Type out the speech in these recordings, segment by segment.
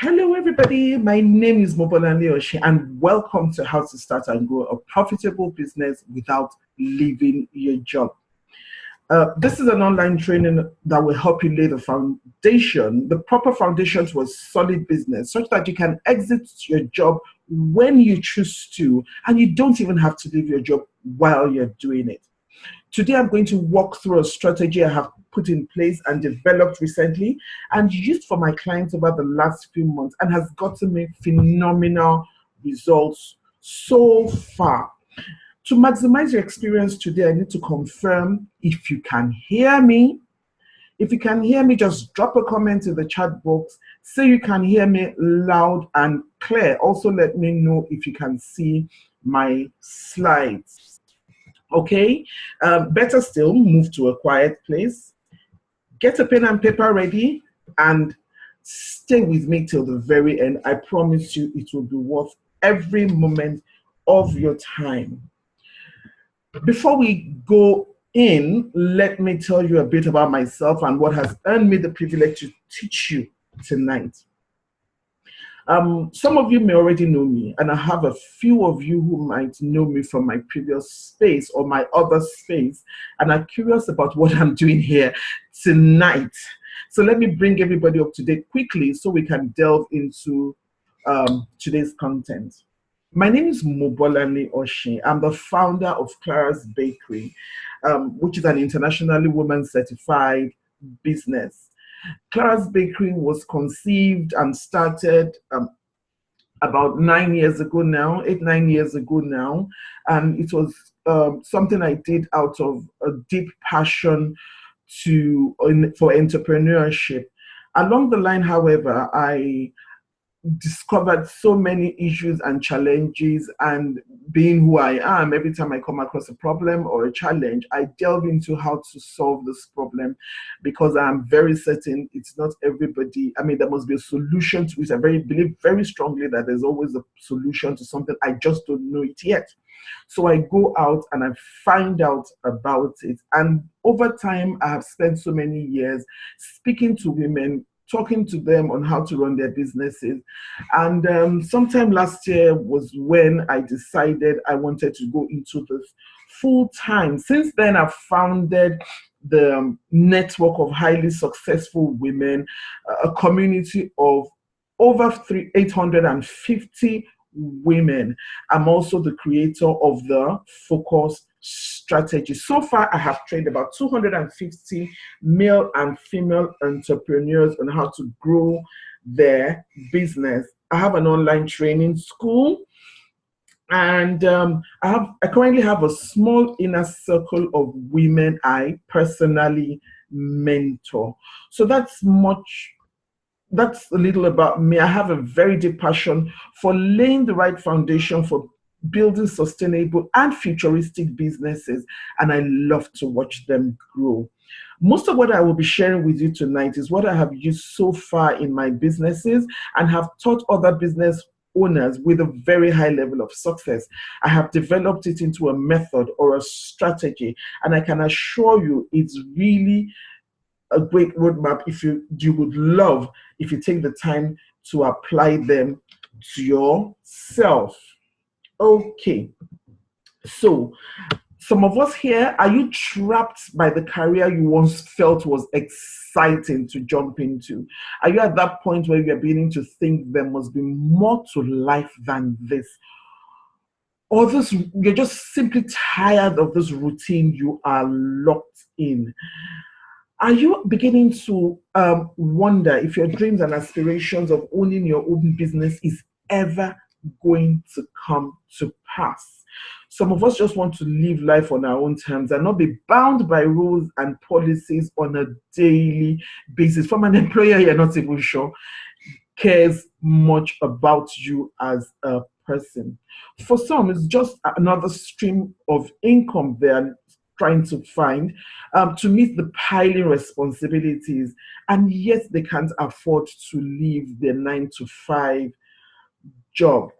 Hello, everybody. My name is Mobolanle, and welcome to How to Start and Grow a Profitable Business Without Leaving Your Job. This is an online training that will help you lay the foundation, the proper foundation to a solid business, such that you can exit your job when you choose to, and you don't even have to leave your job while you're doing it. Today, I'm going to walk through a strategy I have put in place and developed recently and used for my clients over the last few months and has gotten me phenomenal results so far. To maximize your experience today, I need to confirm if you can hear me. If you can hear me, just drop a comment in the chat box. Say you can hear me loud and clear. Also, let me know if you can see my slides. Okay, better still, move to a quiet place, get a pen and paper ready, and stay with me till the very end. I promise you it will be worth every moment of your time. Before we go in, let me tell you a bit about myself and what has earned me the privilege to teach you tonight. Some of you may already know me, and I have a few of you who might know me from my previous space or my other space, and are curious about what I'm doing here tonight. So let me bring everybody up to date quickly so we can delve into today's content. My name is Mobolanle. I'm the founder of Clara's Bakery, which is an internationally women certified business. Clara's Bakery was conceived and started about 9 years ago now, 8-9 years ago now, and it was something I did out of a deep passion for entrepreneurship. Along the line, however, I discovered so many issues and challenges, and being who I am, every time I come across a problem or a challenge, I delve into how to solve this problem, because I'm very certain it's not everybody. I mean, there must be a solution to it. I believe very strongly that there's always a solution to something. I just don't know it yet. So I go out and I find out about it. And over time, I have spent so many years speaking to women, talking to them on how to run their businesses. And sometime last year was when I decided I wanted to go into this full time. Since then, I've founded the network of highly successful women, a community of over 850 women. I'm also the creator of the Focus strategy. So far, I have trained about 250 male and female entrepreneurs on how to grow their business. I have an online training school, and I currently have a small inner circle of women I personally mentor. So that's a little about me. I have a very deep passion for laying the right foundation for building sustainable and futuristic businesses, and I love to watch them grow. Most of what I will be sharing with you tonight is what I have used so far in my businesses and have taught other business owners with a very high level of success. I have developed it into a method or a strategy, and I can assure you it's really a great roadmap if you would love if you take the time to apply them to yourself. Okay, so some of us here, are you trapped by the career you once felt was exciting to jump into? Are you at that point where you're beginning to think there must be more to life than this? Or you're just simply tired of this routine you are locked in? Are you beginning to wonder if your dreams and aspirations of owning your own business is ever going to come to pass? Some of us just want to live life on our own terms and not be bound by rules and policies on a daily basis from an employer you're not even sure cares much about you as a person. For some, it's just another stream of income they're trying to find to meet the piling responsibilities, and yet they can't afford to leave their 9-to-5 job.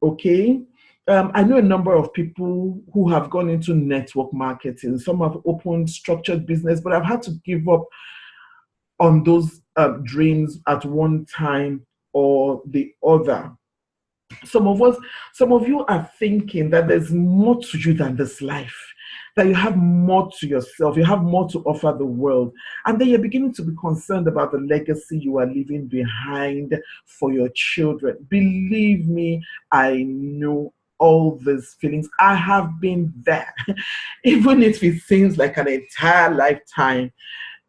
Okay, I know a number of people who have gone into network marketing. Some have opened structured business, but I've had to give up on those dreams at one time or the other. Some of you are thinking that there's more to you than this life, that you have more to yourself, you have more to offer the world. And then you're beginning to be concerned about the legacy you are leaving behind for your children. Believe me, I know all these feelings. I have been there. Even if it seems like an entire lifetime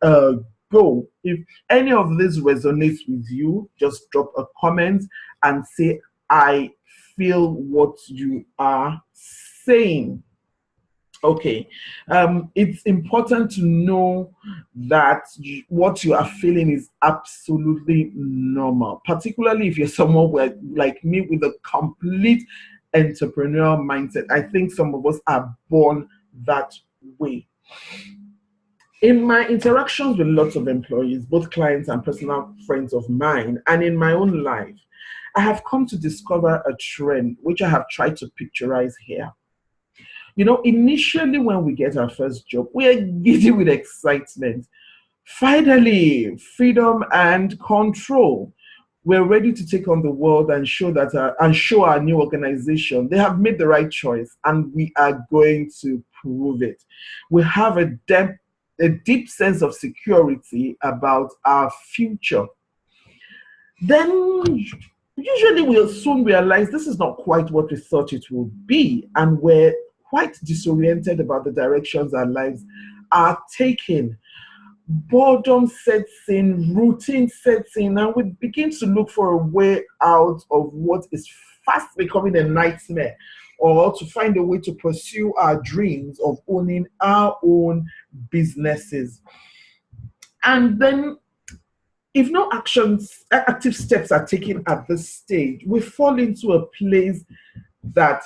ago. If any of this resonates with you, just drop a comment and say, I feel what you are saying. Okay, it's important to know that what you are feeling is absolutely normal, particularly if you're someone like me with a complete entrepreneurial mindset. I think some of us are born that way. In my interactions with lots of employees, both clients and personal friends of mine, and in my own life, I have come to discover a trend which I have tried to picturize here. You know, initially when we get our first job, we are giddy with excitement. Finally, freedom and control. We're ready to take on the world and show our new organization they have made the right choice, and we are going to prove it. We have a deep sense of security about our future. Then usually we'll soon realize this is not quite what we thought it would be, and we're quite disoriented about the directions our lives are taking. Boredom sets in, routine sets in, and we begin to look for a way out of what is fast becoming a nightmare, or to find a way to pursue our dreams of owning our own businesses. And then, if no active steps are taken at this stage, we fall into a place that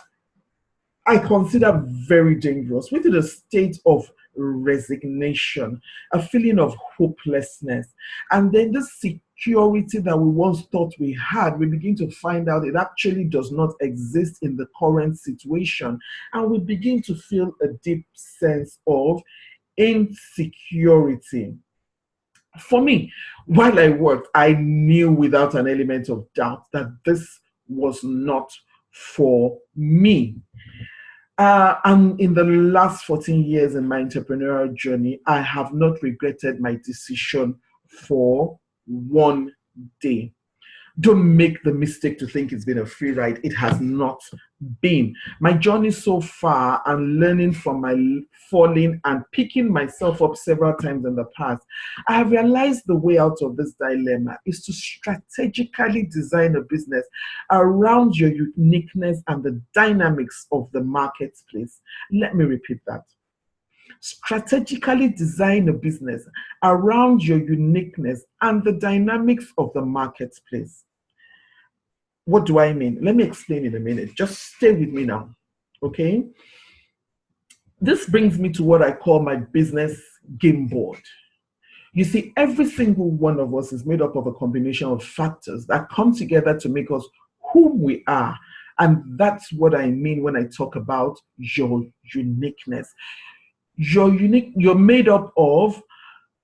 I consider very dangerous, within a state of resignation, a feeling of hopelessness. And then the security that we once thought we had, we begin to find out it actually does not exist in the current situation. And we begin to feel a deep sense of insecurity. For me, while I worked, I knew without an element of doubt that this was not for me. And in the last 14 years in my entrepreneurial journey, I have not regretted my decision for one day. Don't make the mistake to think it's been a free ride. It has not been. My journey so far, and learning from my falling and picking myself up several times in the past, I have realized the way out of this dilemma is to strategically design a business around your uniqueness and the dynamics of the marketplace. Let me repeat that. Strategically design a business around your uniqueness and the dynamics of the marketplace. What do I mean? Let me explain in a minute. Just stay with me now, okay? This brings me to what I call my business game board. You see, every single one of us is made up of a combination of factors that come together to make us who we are. And that's what I mean when I talk about your uniqueness. You're made up of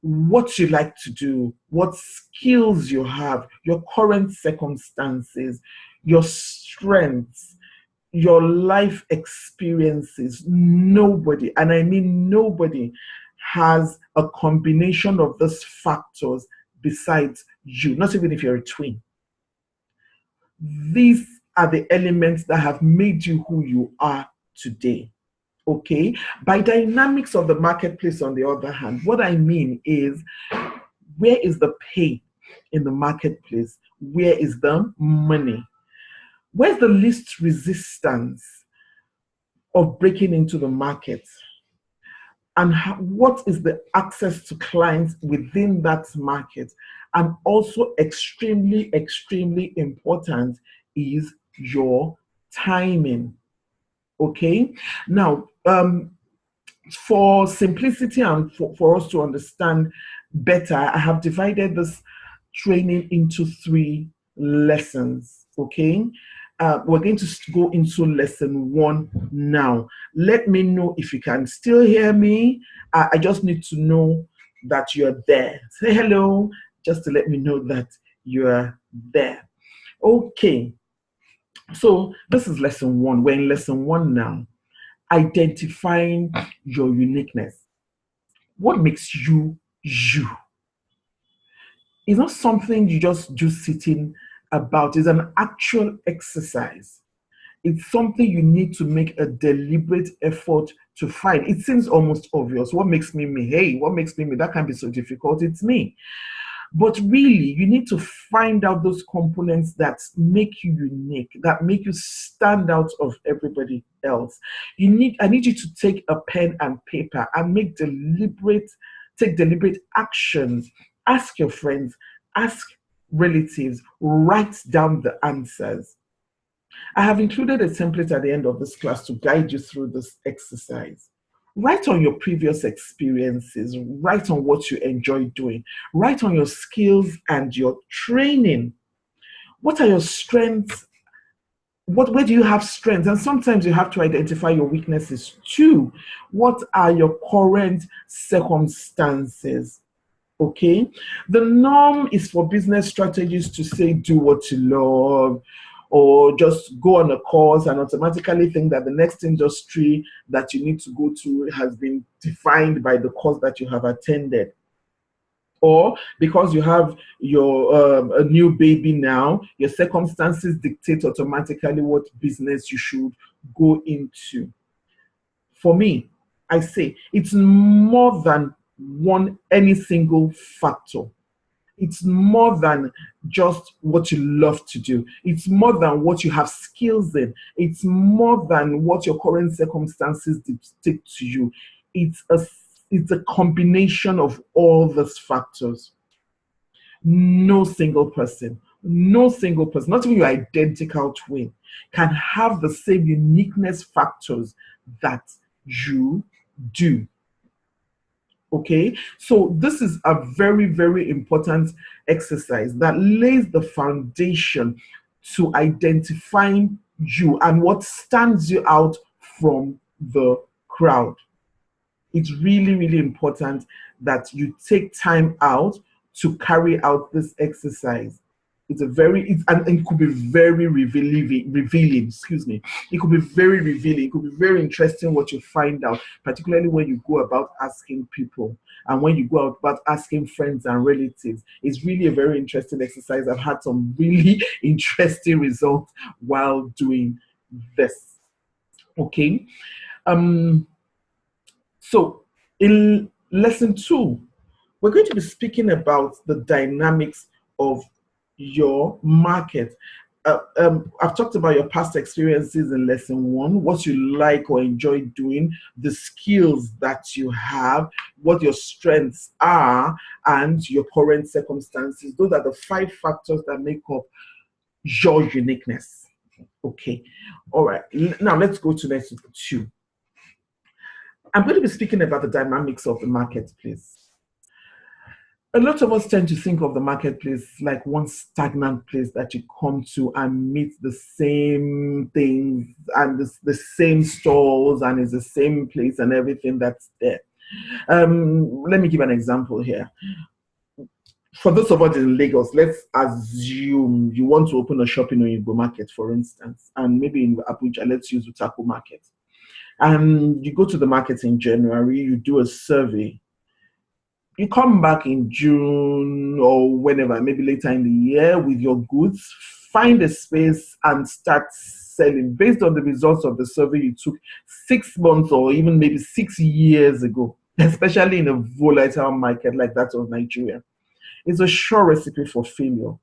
what you like to do, what skills you have, your current circumstances, your strengths, your life experiences. Nobody, and I mean nobody, has a combination of these factors besides you, not even if you're a twin. These are the elements that have made you who you are today. Okay, by dynamics of the marketplace, on the other hand, what I mean is, where is the pay in the marketplace? Where is the money? Where's the least resistance of breaking into the market? And what is the access to clients within that market? And also extremely, extremely important is your timing. Okay, now, for simplicity and for us to understand better, I have divided this training into 3 lessons. Okay, we're going to go into lesson 1 now. Let me know if you can still hear me. I just need to know that you're there. Say hello, just to let me know that you're there. Okay, so this is lesson one. We're in lesson one now. Identifying your uniqueness. What makes you you? It's not something you just do sitting about. It's an actual exercise. It's something you need to make a deliberate effort to find. It seems almost obvious. What makes me me? Hey, what makes me me? That can be so difficult. It's me. But really, you need to find out those components that make you unique, that make you stand out of everybody else. I need you to take a pen and paper and take deliberate actions. Ask your friends, ask relatives, write down the answers. I have included a template at the end of this class to guide you through this exercise. Write on your previous experiences, write on what you enjoy doing, write on your skills and your training. What are your strengths? Where do you have strengths? And sometimes you have to identify your weaknesses too. What are your current circumstances? Okay. The norm is for business strategists to say, do what you love, or just go on a course and automatically think that the next industry that you need to go to has been defined by the course that you have attended. Or because you have a new baby now, your circumstances dictate automatically what business you should go into. For me, I say it's more than any single factor. It's more than just what you love to do. It's more than what you have skills in. It's more than what your current circumstances dictate to you. It's a combination of all these factors. No single person, not even your identical twin, can have the same uniqueness factors that you do. Okay, so this is a very, very important exercise that lays the foundation to identifying you and what stands you out from the crowd. It's really, really important that you take time out to carry out this exercise. And it could be very revealing, excuse me. It could be very revealing. It could be very interesting what you find out, particularly when you go about asking people and when you go about asking friends and relatives. It's really a very interesting exercise. I've had some really interesting results while doing this. Okay. So in lesson 2, we're going to be speaking about the dynamics of your market. I've talked about your past experiences in lesson 1, what you like or enjoy doing, the skills that you have, what your strengths are, and your current circumstances. Those are the 5 factors that make up your uniqueness. Okay. All right. Now let's go to lesson 2. I'm going to be speaking about the dynamics of the marketplace. A lot of us tend to think of the marketplace like one stagnant place that you come to and meet the same things and the same stalls, and it's the same place and everything that's there. Let me give an example here. For those of us in Lagos, let's assume you want to open a shop in Oyinbo Market, for instance, and maybe in Abuja, let's use Utaku Market. And you go to the market in January, you do a survey. You come back in June or whenever, maybe later in the year, with your goods, find a space and start selling based on the results of the survey you took 6 months or even maybe 6 years ago, especially in a volatile market like that of Nigeria. It's a sure recipe for failure.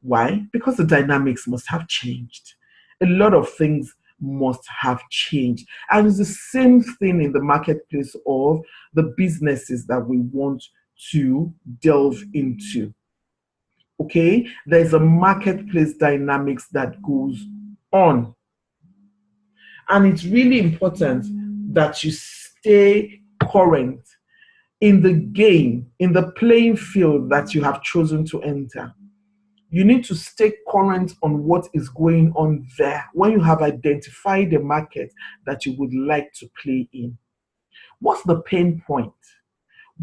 Why? Because the dynamics must have changed. A lot of things must have changed. And it's the same thing in the marketplace of the businesses that we want to delve into. Okay? There's a marketplace dynamics that goes on. And it's really important that you stay current in the game, in the playing field that you have chosen to enter. You need to stay current on what is going on there when you have identified the market that you would like to play in. What's the pain point?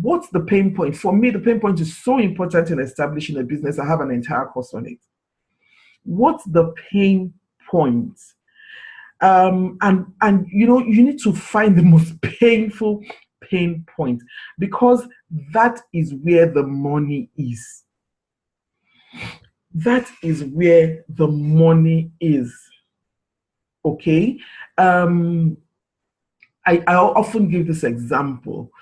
What's the pain point? For me, the pain point is so important in establishing a business. I have an entire course on it. What's the pain point? And you need to find the most painful pain point, because that is where the money is. That is where the money is. Okay. um I often give this example.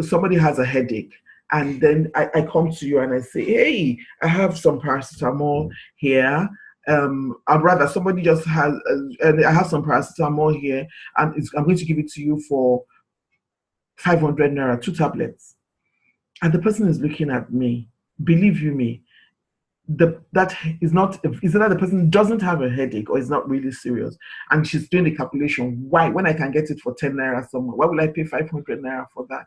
Somebody has a headache, and then I come to you and I say, hey, I have some paracetamol here. I'd rather somebody just has, I have some paracetamol here, and I'm going to give it to you for 500 naira, 2 tablets. And the person is looking at me. Believe you me, that is that the person doesn't have a headache or is not really serious, and she's doing the calculation. Why, when I can get it for 10 naira somewhere, why will I pay 500 naira for that?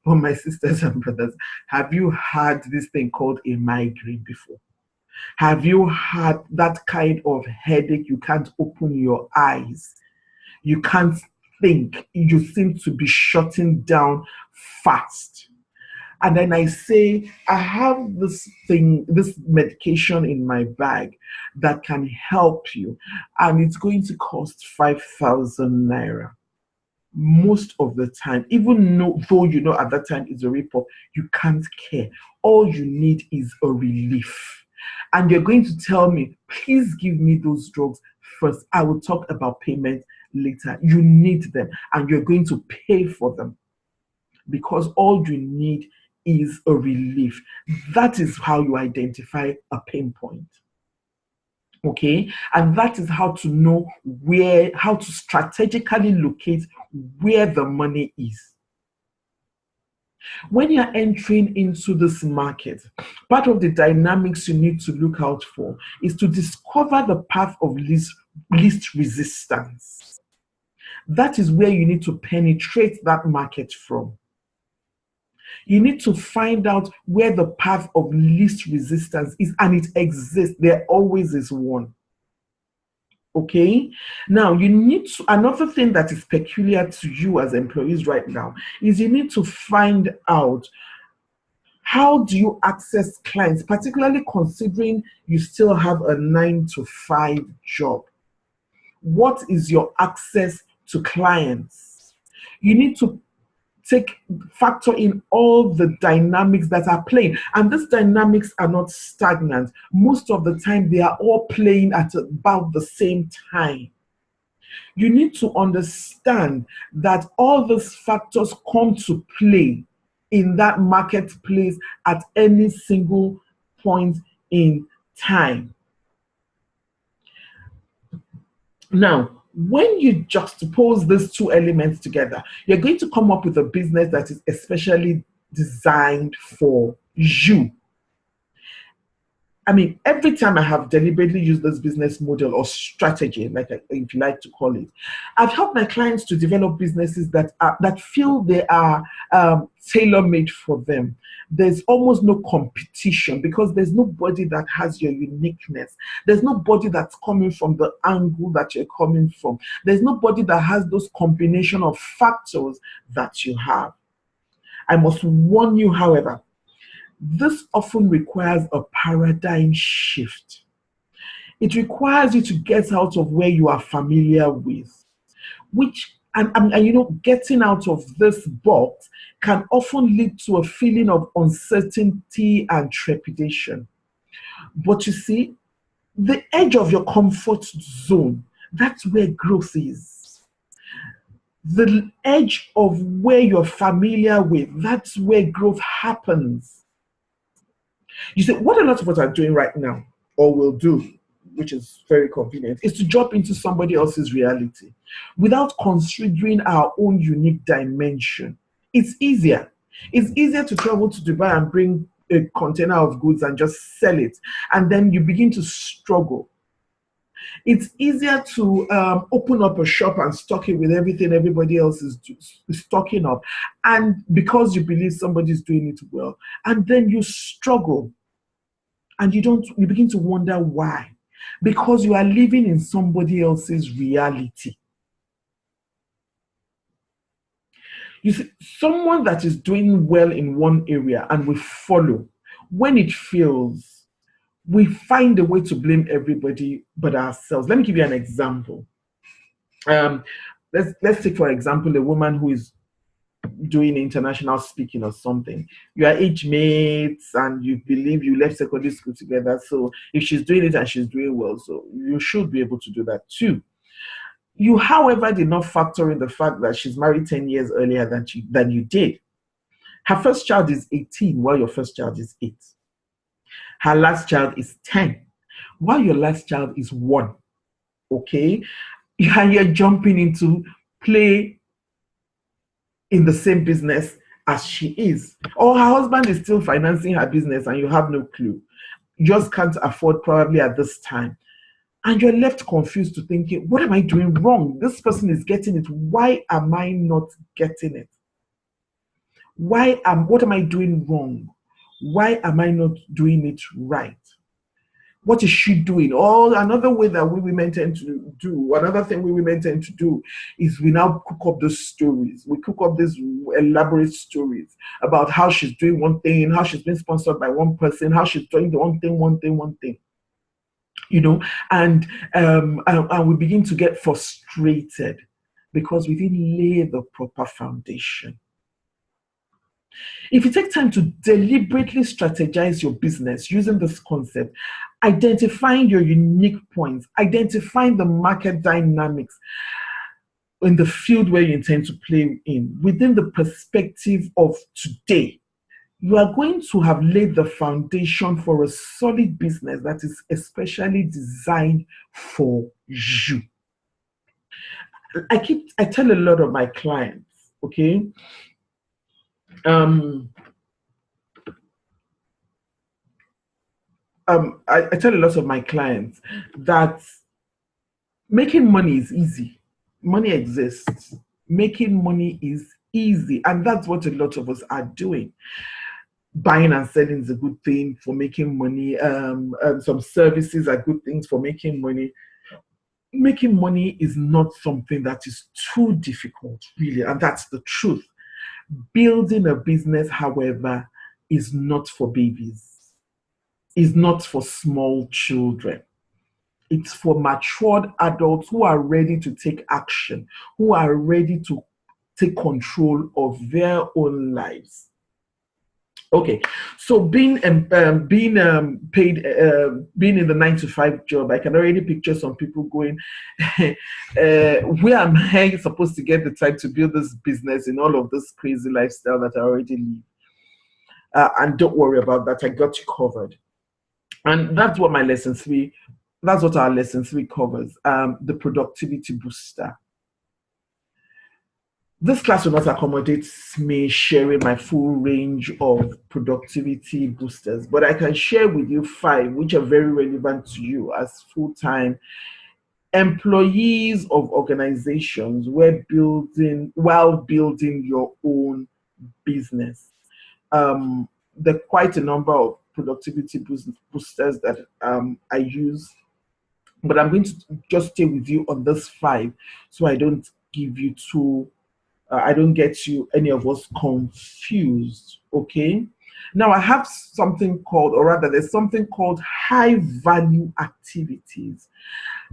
But my sisters and brothers, have you had this thing called a migraine before? Have you had that kind of headache? You can't open your eyes, you can't think, you seem to be shutting down fast. And then I say, I have this medication in my bag that can help you, and it's going to cost 5,000 naira. Most of the time, even though you know at that time it's a rip-off, you can't care. All you need is a relief. And you're going to tell me, please give me those drugs first. I will talk about payment later. You need them, and you're going to pay for them, because all you need is a relief. That is how you identify a pain point. Okay, and that is how to know how to strategically locate where the money is. When you're entering into this market, part of the dynamics you need to look out for is to discover the path of least resistance. That is where you need to penetrate that market from. You need to find out where the path of least resistance is, and it exists. There always is one. Okay. Now, another thing that is peculiar to you as employees right now is you need to find out, how do you access clients, particularly considering you still have a 9 to 5 job? What is your access to clients? You need to factor in all the dynamics that are playing, and these dynamics are not stagnant. Most of the time they are all playing at about the same time. You need to understand that all these factors come to play in that marketplace at any single point in time. Now, when you juxtapose these two elements together, you're going to come up with a business that is especially designed for you. I mean, every time I have deliberately used this business model or strategy, if you like to call it, I've helped my clients to develop businesses that feel they are tailor-made for them. There's almost no competition, because there's nobody that has your uniqueness. There's nobody that's coming from the angle that you're coming from. There's nobody that has those combination of factors that you have. I must warn you, however, this often requires a paradigm shift. It requires you to get out of where you are familiar with, and getting out of this box can often lead to a feeling of uncertainty and trepidation. But you see, the edge of your comfort zone, that's where growth is. The edge of where you're familiar with, that's where growth happens. You see, what a lot of us are doing right now, or will do, which is very convenient, is to jump into somebody else's reality without considering our own unique dimension. It's easier. It's easier to travel to Dubai and bring a container of goods and just sell it, and then you begin to struggle. It's easier to open up a shop and stock it with everything everybody else is stocking up, and because you believe somebody's doing it well, and then you struggle, and you begin to wonder why. Because you are living in somebody else's reality. You see, someone that is doing well in one area and we follow, when it fails, we find a way to blame everybody but ourselves. Let me give you an example. Let's take, for example, a woman who is doing international speaking or something. You are age mates and you believe you left secondary school together. So if she's doing it and she's doing well, so you should be able to do that too. You, however, did not factor in the fact that she's married 10 years earlier than you did. Her first child is 18, while your first child is 8. Her last child is 10, while your last child is 1. Okay? And you're jumping into play in the same business as she is. Or her husband is still financing her business and you have no clue. You just can't afford probably at this time. And you're left confused to thinking, what am I doing wrong? This person is getting it. Why am I not getting it? What am I doing wrong? Why am I not doing it right? What is she doing? Or another way that we women tend to do, another thing we women tend to do is we now cook up those stories. We cook up these elaborate stories about how she's doing one thing, how she's been sponsored by one person, how she's doing the one thing. You know, and we begin to get frustrated because we didn't lay the proper foundation. If you take time to deliberately strategize your business using this concept, identifying your unique points, identifying the market dynamics in the field where you intend to play in, within the perspective of today, you are going to have laid the foundation for a solid business that is especially designed for you. I tell a lot of my clients, okay, I tell a lot of my clients that making money is easy. Money exists. Making money is easy. And that's what a lot of us are doing. Buying and selling is a good thing for making money. Some services are good things for making money. Making money is not something that is too difficult, really. And that's the truth. Building a business, however, is not for babies. Is not for small children. It's for matured adults who are ready to take action, who are ready to take control of their own lives. Okay, so being paid, being in the 9 to 5 job, I can already picture some people going, where am I supposed to get the time to build this business in all of this crazy lifestyle that I already live? And don't worry about that, I got you covered. And that's what our lesson 3 covers, the productivity booster. This class will not accommodate me sharing my full range of productivity boosters, but I can share with you 5 which are very relevant to you as full-time employees of organizations while building your own business. There are quite a number of productivity boosters that I use, but I'm going to just stay with you on this 5 so I don't give you I don't get any of us confused, okay? Now I have something called, or rather there's something called high value activities.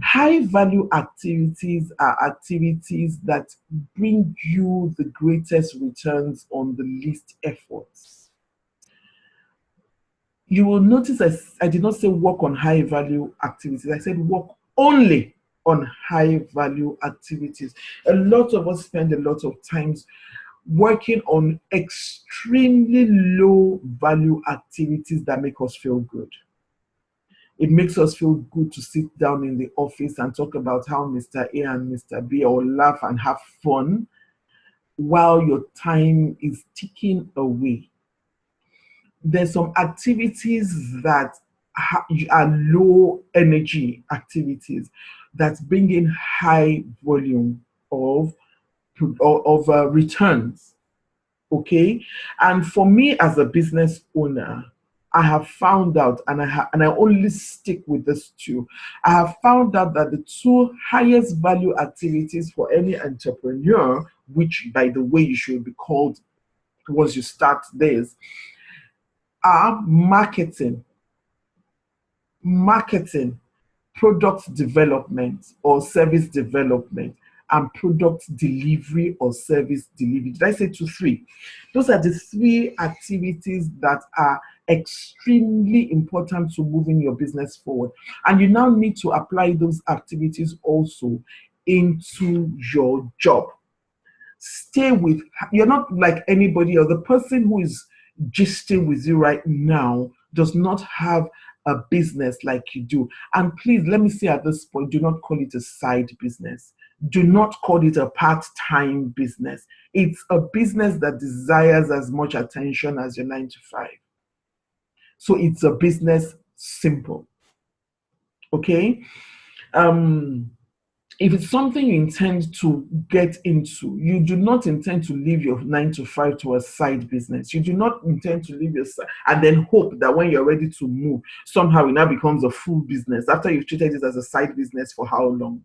High value activities are activities that bring you the greatest returns on the least efforts. You will notice I did not say work on high value activities. I said work only on high value activities. A lot of us spend a lot of times working on extremely low value activities that make us feel good. It makes us feel good to sit down in the office and talk about how Mr. A and Mr. B, or laugh and have fun while your time is ticking away. There's some activities that are low energy activities that bring in high volume of returns, okay? And for me as a business owner, I have found out, and I only stick with this 2. I have found out that the 2 highest value activities for any entrepreneur, which by the way you should be called once you start this, are marketing marketing, product development or service development, and product delivery or service delivery. Did I say 2, 3? Those are the 3 activities that are extremely important to moving your business forward. And you now need to apply those activities also into your job. Stay with, you're not like anybody else. The person who is gisting with you right now does not have a business like you do. And please, let me say at this point, do not call it a side business. Do not call it a part-time business. It's a business that desires as much attention as your 9 to 5. So it's a business, simple. Okay? If it's something you intend to get into, you do not intend to leave your 9 to 5 to a side business. You do not intend to leave your side and then hope that when you're ready to move, somehow it now becomes a full business after you've treated it as a side business for how long?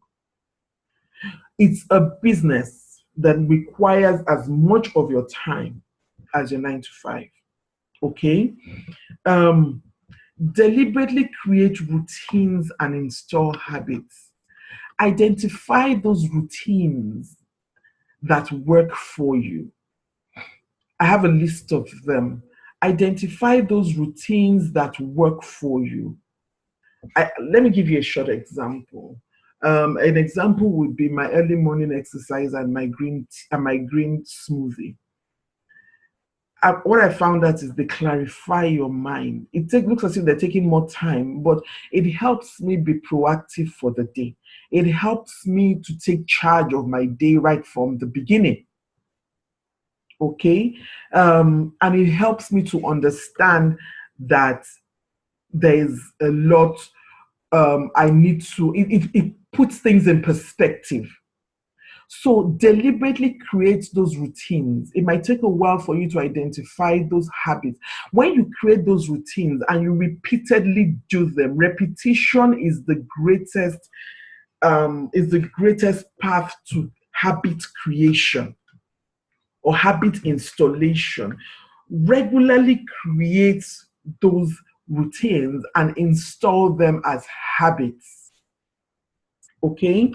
It's a business that requires as much of your time as your 9 to 5. Okay? Deliberately create routines and install habits. Identify those routines that work for you. I have a list of them. Identify those routines that work for you. Let me give you a short example. An example would be my early morning exercise and my green smoothie. What I found out is they clarify your mind. It looks as if they're taking more time, but it helps me be proactive for the day. It helps me to take charge of my day right from the beginning. Okay? And it helps me to understand that there's a lot I need to, it puts things in perspective. So deliberately create those routines. It might take a while for you to identify those habits. When you create those routines and you repeatedly do them, repetition is the greatest path to habit creation or habit installation. Regularly create those routines and install them as habits. Okay?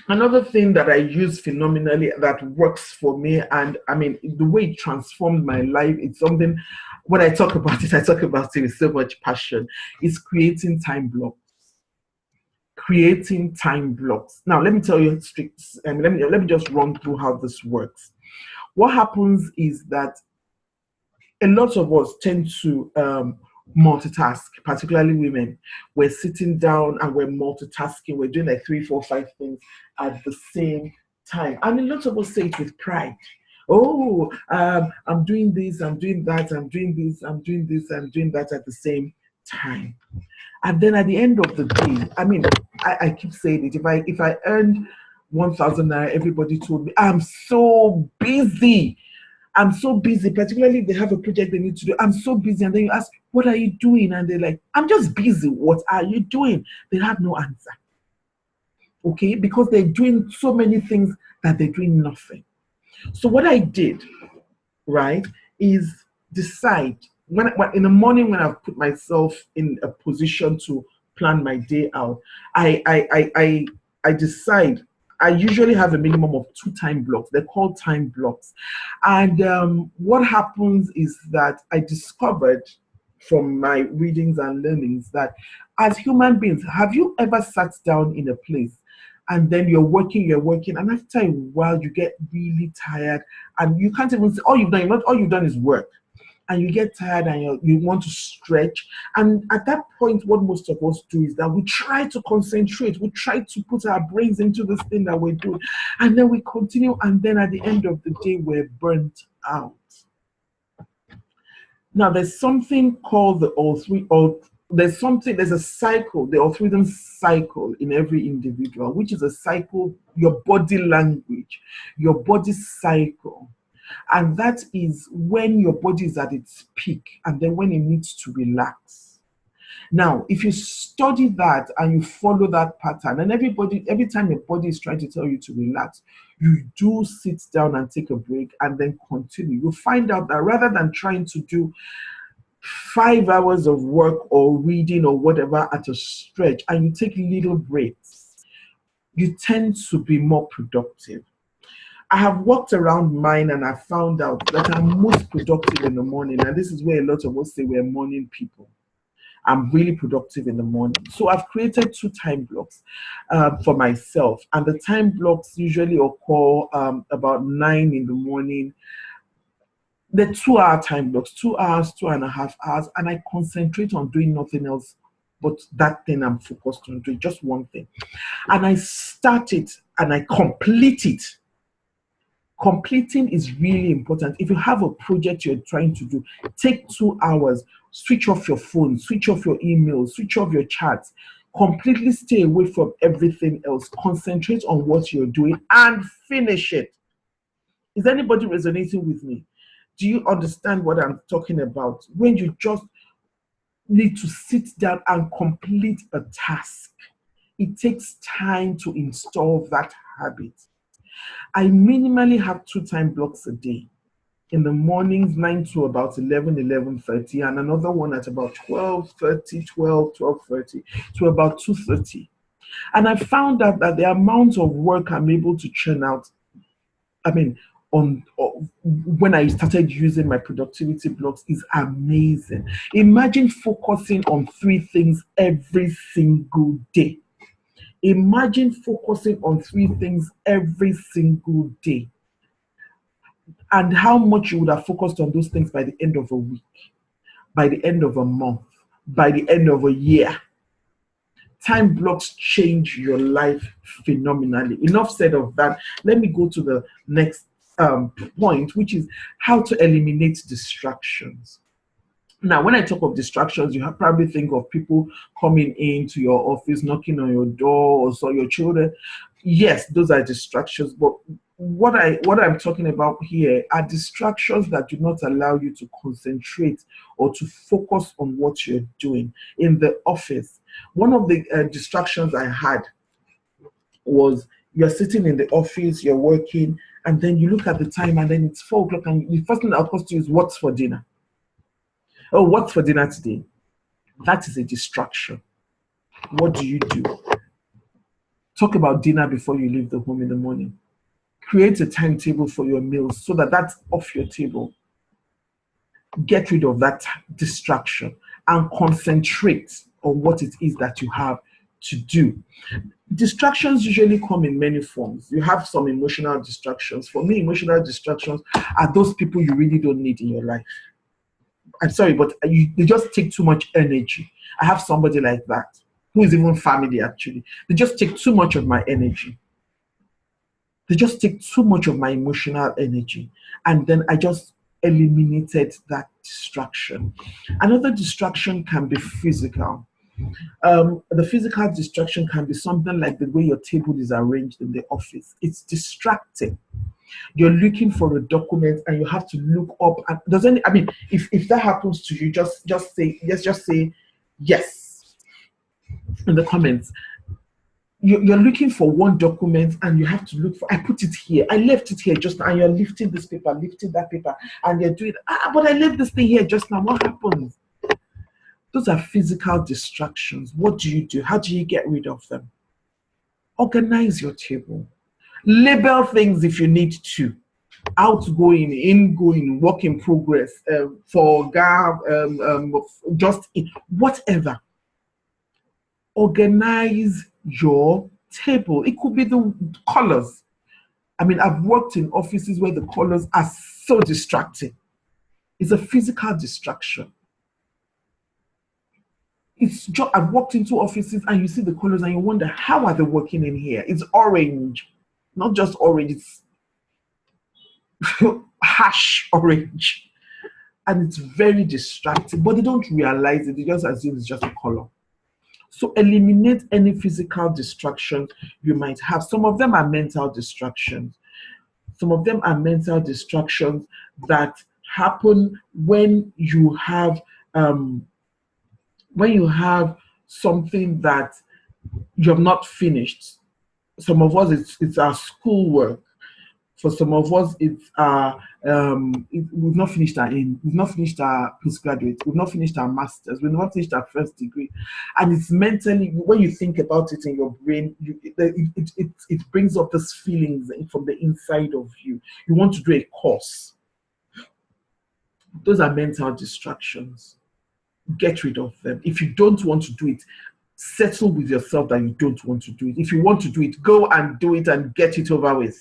Another thing that I use phenomenally that works for me, and I mean, the way it transformed my life, it's something, when I talk about it with so much passion, is creating time blocks. Creating time blocks. Now, let me tell you, let me just run through how this works. What happens is that a lot of us tend to multitask, particularly women. We're sitting down and we're multitasking. We're doing like 3, 4, 5 things at the same time. And a lot of us say it with pride. Oh, I'm doing this, I'm doing that, I'm doing this, I'm doing this, I'm doing that at the same time. And then at the end of the day, I mean, I keep saying it. If I earned 1,000 naira, everybody told me, I'm so busy. I'm so busy, particularly if they have a project they need to do. I'm so busy. And then you ask, what are you doing? And they're like, I'm just busy. What are you doing? They have no answer. Okay? Because they're doing so many things that they're doing nothing. So what I did, right, is decide, when in the morning when I've put myself in a position to plan my day out, I decide. I usually have a minimum of 2 time blocks. They're called time blocks. And what happens is that I discovered from my readings and learnings that as human beings, have you ever sat down in a place and then you're working, and after a while you get really tired and you can't even say, all you've done is work. And you get tired and you want to stretch. And at that point, what most of us do is that we try to concentrate. We try to put our brains into this thing that we're doing. And then we continue. And then at the end of the day, we're burnt out. Now, there's something called there's a cycle, the Arthurian cycle in every individual, which is a cycle, your body language, your body cycle. And that is when your body is at its peak and then when it needs to relax. Now, if you study that and you follow that pattern, and every time your body is trying to tell you to relax, you do sit down and take a break and then continue. You'll find out that rather than trying to do 5 hours of work or reading or whatever at a stretch, and you take little breaks, you tend to be more productive. I have walked around mine and I found out that I'm most productive in the morning. And this is where a lot of us say we're morning people. I'm really productive in the morning. So I've created 2 time blocks for myself. And the time blocks usually occur about 9 in the morning. The 2-hour time blocks, 2 hours, 2.5 hours. And I concentrate on doing nothing else but that thing I'm focused on doing, just one thing. And I start it and I complete it. Completing is really important. If you have a project you're trying to do, take 2 hours, switch off your phone, switch off your emails, switch off your chats, completely stay away from everything else. Concentrate on what you're doing and finish it. Is anybody resonating with me? Do you understand what I'm talking about? When you just need to sit down and complete a task, it takes time to install that habit. I minimally have 2 time blocks a day. In the mornings, 9 to about 11, 11:30, and another one at about 12:30, 12:30 to about 2:30. And I found out that the amount of work I'm able to churn out, when I started using my productivity blocks, is amazing. Imagine focusing on 3 things every single day. Imagine focusing on 3 things every single day, and how much you would have focused on those things by the end of a week, by the end of a month, by the end of a year. Time blocks change your life phenomenally. Enough said of that. Let me go to the next point, which is how to eliminate distractions. Now, when I talk of distractions, you probably think of people coming into your office, knocking on your door, or so your children. Yes, those are distractions. But what I'm talking about here are distractions that do not allow you to concentrate or to focus on what you're doing in the office. One of the distractions I had was you're sitting in the office, you're working, and then you look at the time, and then it's 4 o'clock, and the first thing that occurs to you is, what's for dinner? Oh, what's for dinner today? That is a distraction. What do you do? Talk about dinner before you leave the home in the morning. Create a timetable for your meals so that that's off your table. Get rid of that distraction and concentrate on what it is that you have to do. Distractions usually come in many forms. You have some emotional distractions. For me, emotional distractions are those people you really don't need in your life. I'm sorry, but they just take too much energy. I have somebody like that, who is even family actually. They just take too much of my energy. They just take too much of my emotional energy. And then I just eliminated that distraction. Another distraction can be physical. The physical distraction can be something like the way your table is arranged in the office. It's distracting. You're looking for a document and you have to look up. And if that happens to you, just say yes. Just say yes in the comments. You're looking for one document and you have to look for. I put it here. I left it here just now. And you're lifting this paper, lifting that paper, and you're doing. But I left this thing here just now. What happens? Those are physical distractions. What do you do? How do you get rid of them? Organize your table. Label things if you need to. Outgoing, ingoing, work in progress, whatever. Organize your table. It could be the colors. I've worked in offices where the colors are so distracting. It's a physical distraction. I've walked into offices and you see the colors and you wonder, how are they working in here? It's orange, not just orange, it's harsh orange. And it's very distracting, but they don't realize it. They just assume it's just a color. So eliminate any physical distractions you might have. Some of them are mental distractions. Some of them are mental distractions that happen when you have something that you have not finished. Some of us, it's our schoolwork. For some of us, we've not finished we've not finished our postgraduate, we've not finished our masters, we've not finished our first degree, and it's mentally, when you think about it in your brain, it brings up these feelings from the inside of you. You want to do a course. Those are mental distractions. Get rid of them. If you don't want to do it, settle with yourself that you don't want to do it. If you want to do it, go and do it and get it over with.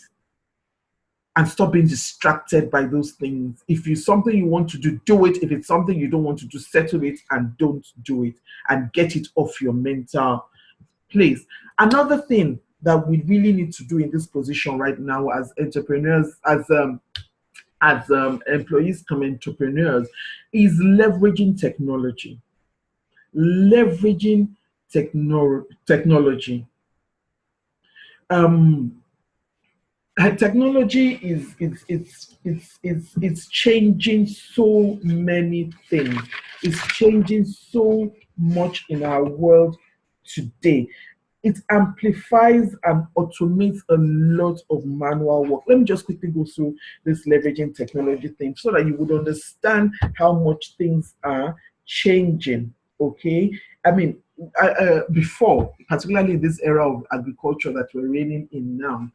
And stop being distracted by those things. If it's something you want to do, do it. If it's something you don't want to do, settle it and don't do it, and get it off your mental place. Another thing that we really need to do in this position right now as entrepreneurs, as employees come entrepreneurs, is leveraging technology. Leveraging technology. Technology is changing so many things. It's changing so much in our world today. It amplifies and automates a lot of manual work. Let me just quickly go through this leveraging technology thing so that you would understand how much things are changing. Okay, I mean, before, particularly this era of agriculture that we're reigning in now,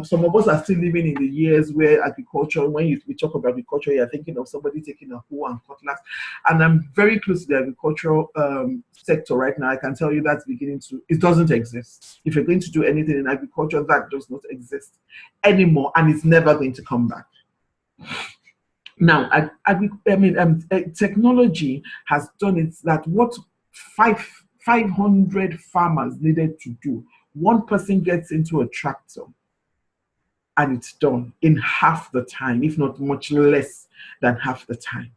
some of us are still living in the years where agriculture, when we talk about agriculture, you're thinking of somebody taking a hoe and cutlass. And I'm very close to the agricultural sector right now. I can tell you that's beginning to, it doesn't exist. If you're going to do anything in agriculture, that does not exist anymore, and it's never going to come back. Now, technology has done it that what 500 farmers needed to do, one person gets into a tractor and it's done in half the time, if not much less than half the time.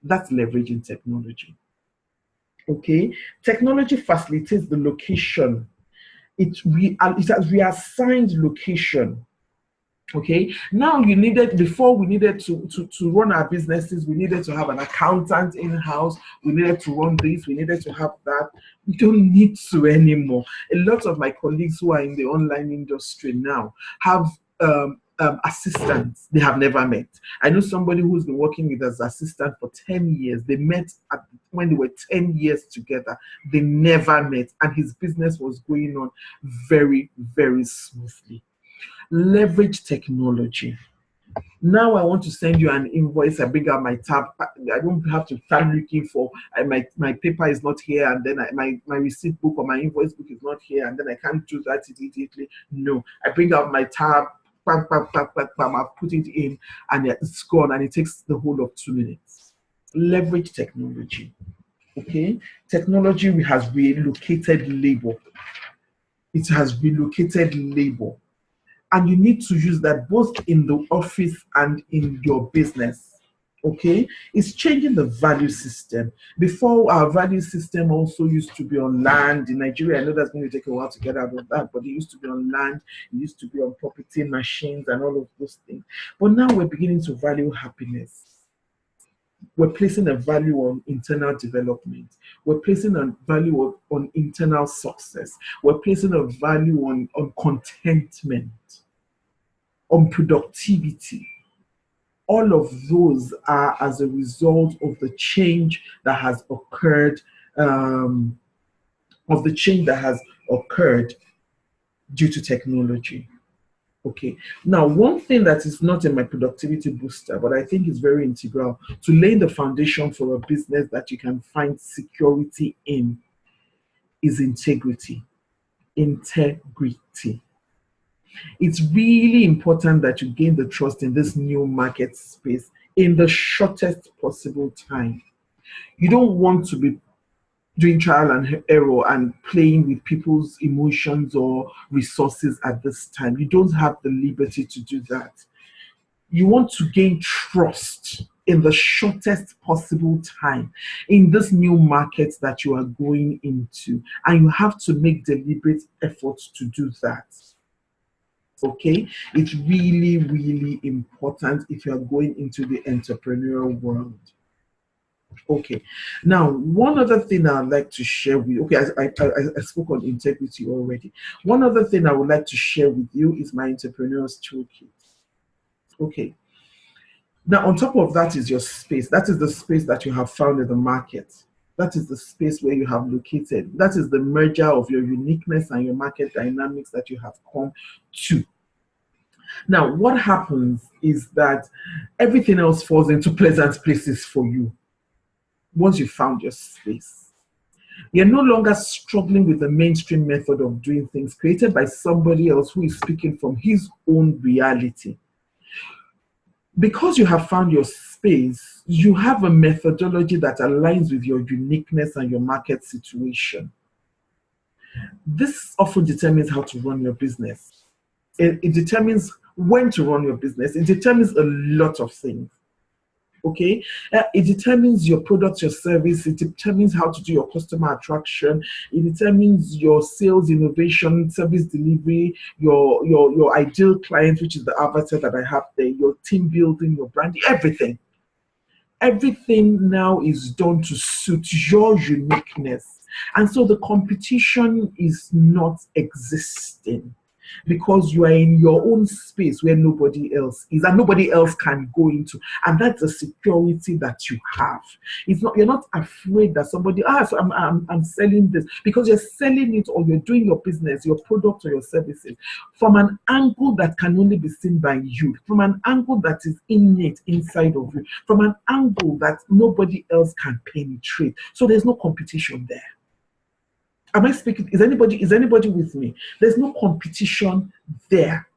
That's leveraging technology. Okay, technology facilitates the location. It has reassigned location. Okay, now before we needed to run our businesses, we needed to have an accountant in-house, we needed to run this, we needed to have that. We don't need to anymore. A lot of my colleagues who are in the online industry now have assistants they have never met. I know somebody who's been working with as assistant for 10 years. They met when they were 10 years together. They never met, and his business was going on very, very smoothly. Leverage technology. Now I want to send you an invoice. I bring out my tab. I don't have to start looking for my paper is not here, and then my receipt book or my invoice book is not here, and then I can't do that immediately. No, I bring out my tab, bam, bam, bam, bam, bam, I put it in, and it's gone, and it takes the whole of 2 minutes. Leverage technology. Okay, technology has relocated labor. It has relocated labor. And you need to use that both in the office and in your business. Okay, it's changing the value system. Before, our value system also used to be on land. In Nigeria, I know that's going to take a while to get out of that, but it used to be on land, it used to be on property, machines, and all of those things. But now we're beginning to value happiness. We're placing a value on internal development. We're placing a value on internal success. We're placing a value on contentment, on productivity. All of those are as a result of the change that has occurred, due to technology. Okay. Now, one thing that is not in my productivity booster, but I think is very integral to laying the foundation for a business that you can find security in, is integrity. Integrity. It's really important that you gain the trust in this new market space in the shortest possible time. You don't want to be doing trial and error and playing with people's emotions or resources at this time. You don't have the liberty to do that. You want to gain trust in the shortest possible time in this new market that you are going into, and you have to make deliberate efforts to do that. Okay, it's really, really important if you are going into the entrepreneurial world. Okay, now one other thing I'd like to share with you. Okay, I spoke on integrity already. One other thing I would like to share with you is my entrepreneur's toolkit. Okay. Now, on top of that is your space. That is the space that you have found in the market. That is the space where you have located. That is the merger of your uniqueness and your market dynamics that you have come to. Now, what happens is that everything else falls into pleasant places for you once you found your space. You're no longer struggling with the mainstream method of doing things created by somebody else who is speaking from his own reality. Because you have found your space, you have a methodology that aligns with your uniqueness and your market situation. This often determines how to run your business. It determines when to run your business. It determines a lot of things. Okay, it determines your product, your service. It determines how to do your customer attraction. It determines your sales, innovation, service delivery, your ideal client, which is the avatar that I have there, your team building, your branding, everything. Everything now is done to suit your uniqueness. And so the competition is not existing because you are in your own space where nobody else is and nobody else can go into. And that's the security that you have. It's not, you're not afraid that somebody, so I'm selling this, because you're selling it or you're doing your business, your product or your services from an angle that can only be seen by you, from an angle that is innate inside of you, from an angle that nobody else can penetrate. So there's no competition there. Am I speaking? Is anybody with me? There's no competition there.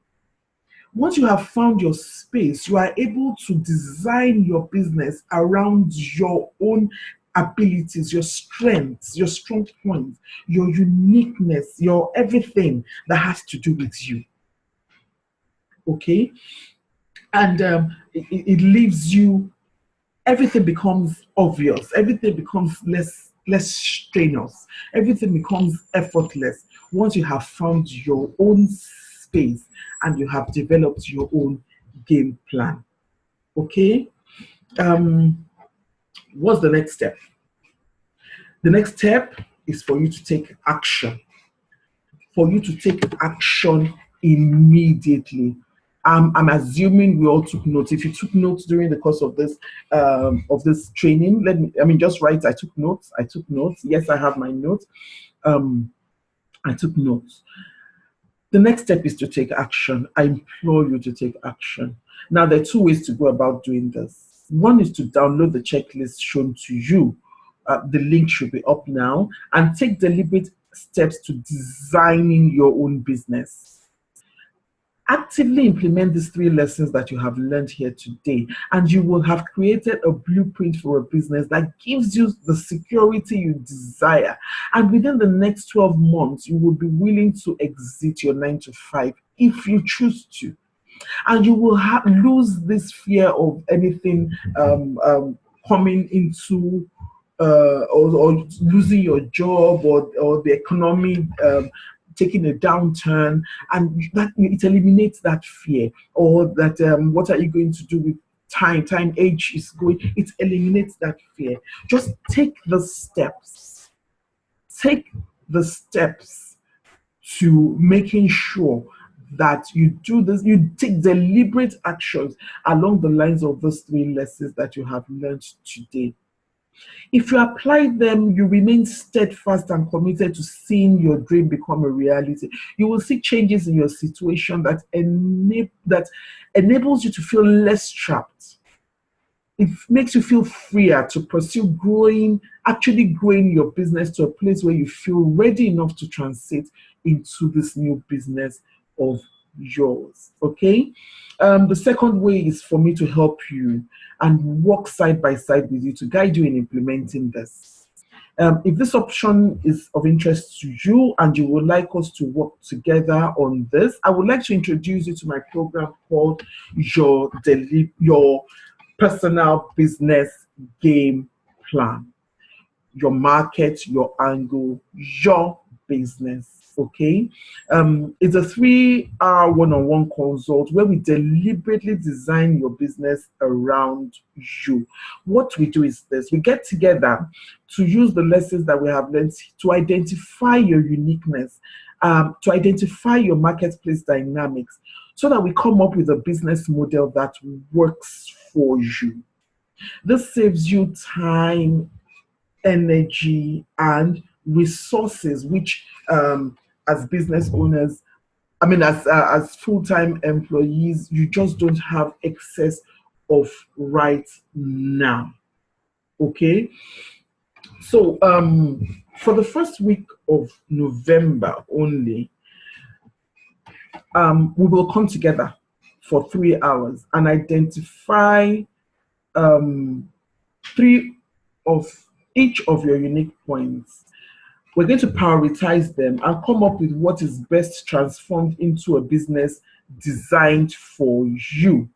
Once you have found your space, you are able to design your business around your own abilities, your strengths, your strong points, your uniqueness, your everything that has to do with you. Okay? And it leaves you, everything becomes obvious, everything becomes less strenuous. Everything becomes effortless once you have found your own space and you have developed your own game plan. Okay? What's the next step? The next step is for you to take action. For you to take action immediately. I'm assuming we all took notes. If you took notes during the course of this training, just write, I took notes. I took notes. Yes, I have my notes. I took notes. The next step is to take action. I implore you to take action. Now, there are two ways to go about doing this. One is to download the checklist shown to you. The link should be up now, and take deliberate steps to designing your own business. Actively implement these 3 lessons that you have learned here today, and you will have created a blueprint for a business that gives you the security you desire. And within the next 12 months, you will be willing to exit your 9-to-5 if you choose to. And you will lose this fear of anything coming into or losing your job or the economy taking a downturn, and that it eliminates that fear, or that what are you going to do with time age is going. It eliminates that fear. Just take the steps to making sure that you do this. You take deliberate actions along the lines of those 3 lessons that you have learned today. If you apply them, you remain steadfast and committed to seeing your dream become a reality. You will see changes in your situation that enables you to feel less trapped. It makes you feel freer to pursue actually growing your business to a place where you feel ready enough to transit into this new business of yours. Okay? The second way is for me to help you and work side by side with you to guide you in implementing this. If this option is of interest to you and you would like us to work together on this, I would like to introduce you to my program called Your Personal Business Game Plan. Your market, your angle, your business. Okay, it's a 3-hour one-on-one consult where we deliberately design your business around you. What we do is this: we get together to use the lessons that we have learned to identify your uniqueness to identify your marketplace dynamics so that we come up with a business model that works for you. This saves you time, energy, and resources, which as business owners, I mean, as full-time employees, you just don't have excess of right now. Okay, so for the first week of November only, we will come together for 3 hours and identify three of each of your unique points. We're going to prioritize them and come up with what is best transformed into a business designed for you.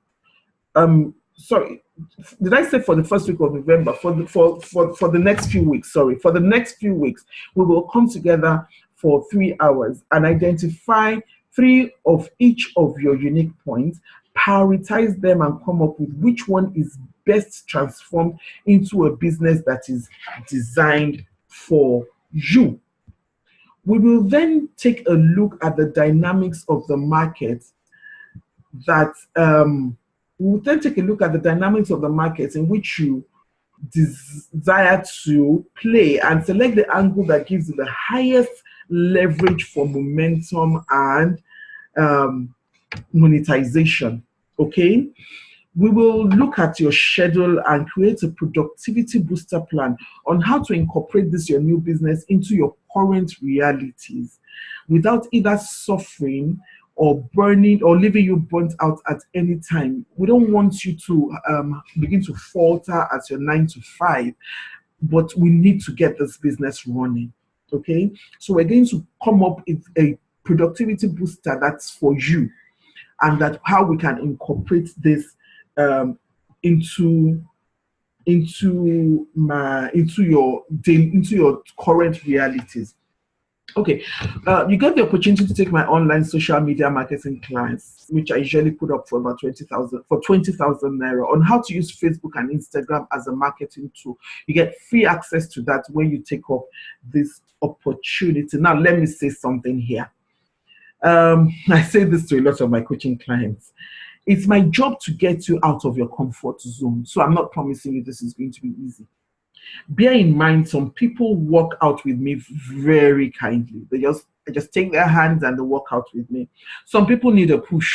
Sorry, did I say for the first week of November? For the next few weeks, sorry. For the next few weeks, we will come together for 3 hours and identify three of each of your unique points, prioritize them, and come up with which one is best transformed into a business that is designed for you. We will then take a look at the dynamics of the market in which you desire to play, and select the angle that gives you the highest leverage for momentum and monetization. Okay, we will look at your schedule and create a productivity booster plan on how to incorporate this your new business into your current realities without either suffering or burning or leaving you burnt out at any time. We don't want you to begin to falter at your 9 to 5, but we need to get this business running. Okay, so we're going to come up with a productivity booster that's for you, and that how we can incorporate this into your current realities. Okay, you get the opportunity to take my online social media marketing class, which I usually put up for about 20,000 naira, on how to use Facebook and Instagram as a marketing tool. You get free access to that when you take up this opportunity. Now, let me say something here. I say this to a lot of my coaching clients. It's my job to get you out of your comfort zone. So I'm not promising you this is going to be easy. Bear in mind, some people walk out with me very kindly. They just take their hands and they walk out with me. Some people need a push.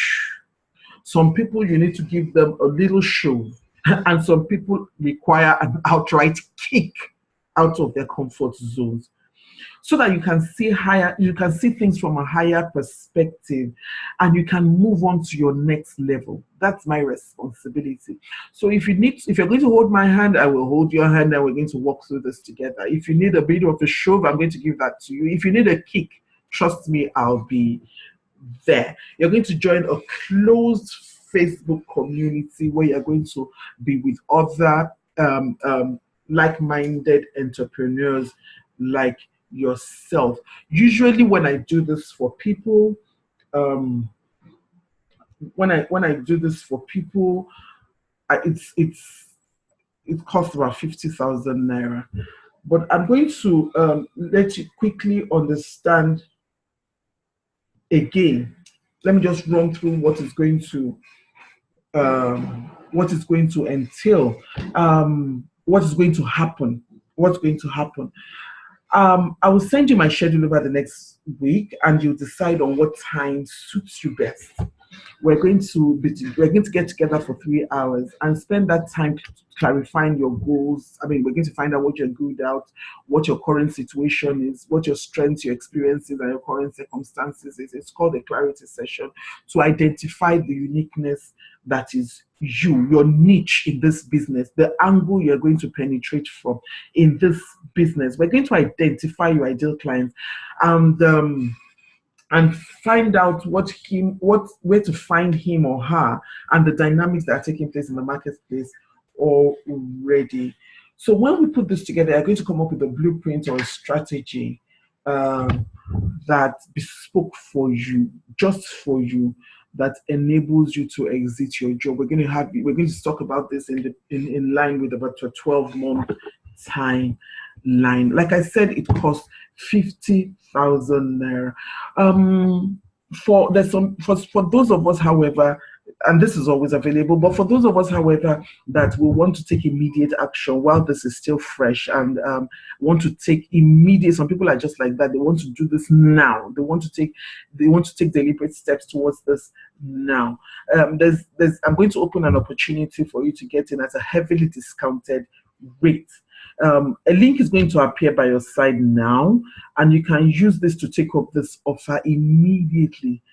Some people you need to give them a little shove. And some people require an outright kick out of their comfort zones, so that you can see things from a higher perspective, and you can move on to your next level. That's my responsibility. So if you're going to hold my hand, I will hold your hand, and we're going to walk through this together. If you need a bit of a shove, I'm going to give that to you. If you need a kick, trust me, I'll be there. You're going to join a closed Facebook community where you're going to be with other like-minded entrepreneurs like yourself. Usually when I do this for people, it costs about 50,000 naira. But I'm going to let you quickly understand again. Let me just run through what is going to entail, what is going to happen. What's going to happen? I will send you my schedule over the next week, and you decide on what time suits you best. We're going to get together for 3 hours and spend that time clarifying your goals. I mean, we're going to find out what you're good at, what your current situation is, what your strengths, your experiences, and your current circumstances is. It's called a clarity session to identify the uniqueness that is you, your niche in this business, the angle you're going to penetrate from in this business. We're going to identify your ideal clients and find out where to find him or her, and the dynamics that are taking place in the marketplace already. So when we put this together, I'm going to come up with a blueprint or a strategy that bespoke for you, just for you, that enables you to exit your job. We're going to talk about this in line with about a 12-month time. line. Like I said, it costs 50,000 naira. For those of us, however, and this is always available, but for those of us, however, that will want to take immediate action while this is still fresh and want to take immediate, some people are just like that. They want to do this now. They want to take deliberate steps towards this now. I'm going to open an opportunity for you to get in at a heavily discounted rate. A link is going to appear by your side now, and you can use this to take up this offer immediately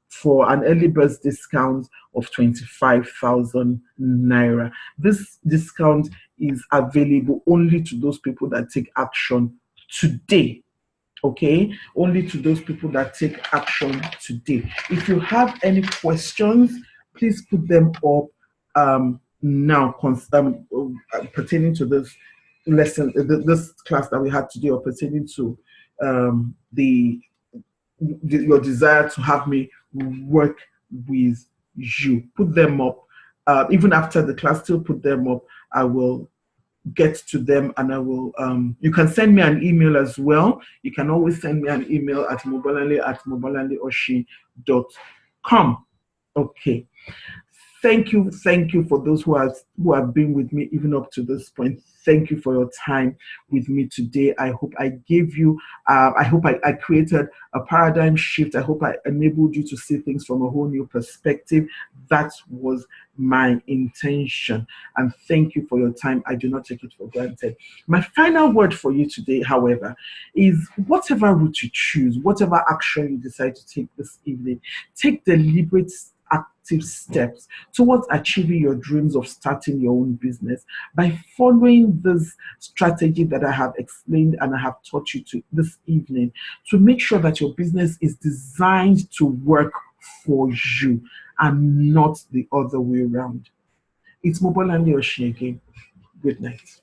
for an early bird discount of 25,000 naira. This discount is available only to those people that take action today. Okay, only to those people that take action today. If you have any questions, please put them up now pertaining to this lesson, this class that we had today, or pertaining to your desire to have me work with you. Put them up. Even after the class, still put them up. I will get to them, and I will you can send me an email as well. You can always send me an email at mobolanle@mobolanleoshi.com. Okay. Thank you for those who have been with me even up to this point. Thank you for your time with me today. I hope I gave you, I hope I created a paradigm shift. I hope I enabled you to see things from a whole new perspective. That was my intention. And thank you for your time. I do not take it for granted. My final word for you today, however, is whatever route you choose, whatever action you decide to take this evening, take deliberate active steps towards achieving your dreams of starting your own business by following this strategy that I have explained and I have taught you to this evening, to make sure that your business is designed to work for you and not the other way around. It's Mobolanle again. Good night.